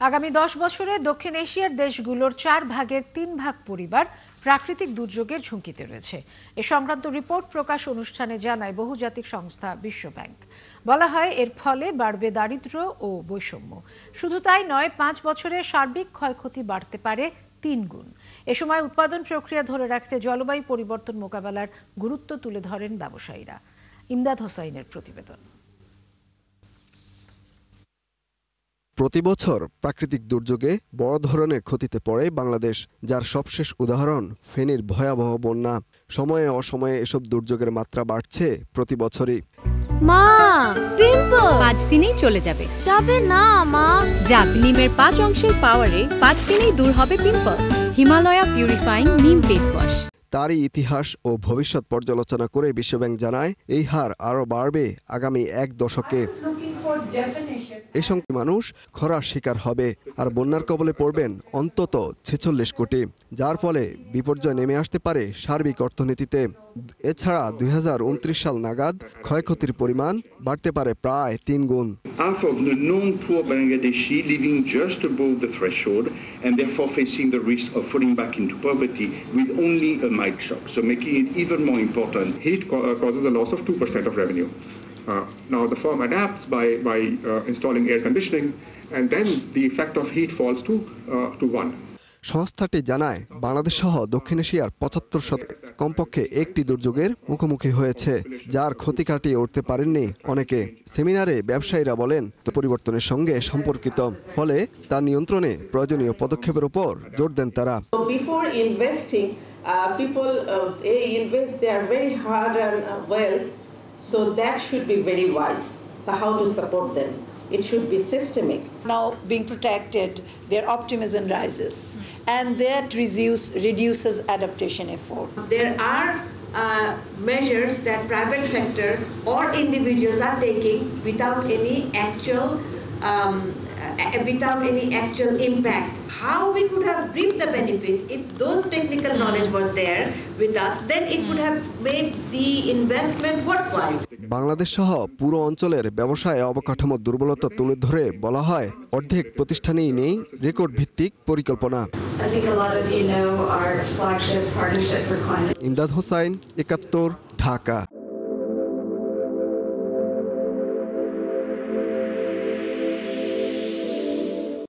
আগামী 10 বছরে দক্ষিণ এশিয়ার দেশগুলোর 4 ভাগের 3 ভাগ পরিবার প্রাকৃতিক দুর্যোগের ঝুঁকিতে রয়েছে। এ সংক্রান্ত রিপোর্ট প্রকাশ অনুষ্ঠানে জানায় বহুজাতিক সংস্থা বিশ্ব ব্যাংক। বলা হয় এর ফলে বাড়বে দারিদ্র্য ও বৈষম্য। শুধু তাই নয়, 5 বছরে সার্বিক ক্ষয়ক্ষতি বাড়তে পারে 3 গুণ। এ সময় উৎপাদন প্রক্রিয়া ধরে রাখতে জলবায়ু পরিবর্তন মোকাবেলার গুরুত্ব তুলে ধরেন ব্যবসায়ীরা। ইমদাদ হোসাইনের প্রতিবেদন। প্রতি বছর প্রাকৃতিক দুর্যোগে বড় ধরনের ক্ষতিতে পড়ে বাংলাদেশ, যার সবশেষ উদাহরণ ফেনীর ভয়াবহ বন্যা। সময়ে অসময়ে এসব দুর্যোগের মাত্রা বাড়ছে প্রতি বছরই। মা, পিম্পল 5 দিনেই চলে যাবে। যাবে না মা। যাবে। নিমের 5 অংশের পাওয়ারে 5 দিনেই দূর হবে পিম্পল। হিমালয়া পিউরিফাইং নিম ফেস ওয়াশ। তারই ইতিহাস ও ভবিষ্যৎ পর্যালোচনা করে বিশ্বব্যাংক জানায় এই হার আরও বাড়বে আগামী 1 দশকে। এই সঙ্গে মানুষ খরার শিকার হবে আর বন্যার কবলে পড়বেন অন্তত 46 কোটি, যার ফলে বিপর্যয় নেমে আসতে পারে সার্বিক অর্থনীতিতে। এছাড়া 2029 সাল নাগাদ ক্ষয়ক্ষতির পরিমাণ বাড়তে পারে প্রায় 3 গুণ। Half of the non-poor Bangladeshi living just above the threshold and therefore facing the risk of falling back into poverty with only a mild shock. So making it even more important. Heat causes a loss of 2% of revenue. Now the firm adapts by installing air conditioning, and then the effect of heat falls to 1. সংস্থাটি জানায় বাংলাদেশ সহ দক্ষিণ এশিয়ার 75% কমপক্ষে একটি দুর্যোগের মুখোমুখি হয়েছে, যার ক্ষতি কাটিয়ে উঠতে পারেননি অনেকে। সেমিনারে ব্যবসায়ীরা বলেন পরিবর্তনের সঙ্গে সম্পর্কিত, ফলে তার নিয়ন্ত্রণে প্রয়োজনীয় পদক্ষেপের উপর জোর দেন তারা। Before investing, people invest their very hard-earned wealth, so that should be very wise. So how to support them? It should be systemic. Now being protected, their optimism rises, and that reduces adaptation effort. There are measures that private sector or individuals are taking without any actual impact. How we could have reaped the benefit if those technical knowledge was there with us, then it would have made the investment worthwhile. Bangladesh সহ পুরো অঞ্চলের ব্যবসায় অবকাঠামোর দুর্বলতা তুলে ধরে বলা হয় অর্ধেক প্রতিষ্ঠানেই নেই রেকর্ড ভিত্তিক পরিকল্পনা। ইমদাদ হোসাইন, 71, ঢাকা।